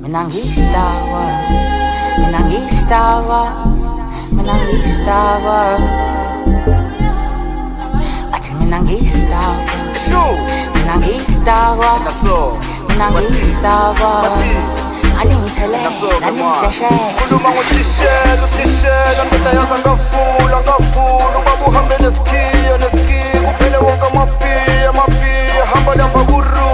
Mina ngiyistawa, mina ngiyistawa, mina ngiyistawa. Athi mina ngiyistawa, mina ngiyistawa, mina ngiyistawa. Aningithelele, aningideshele. Khuluma ngothishela, uthishela ndoda yazi angavula, angavula. Ubaba uhambe nesikhiya, nesikhiya. Kuphele wonke amapiya, amapiya. Hamba lapha kuru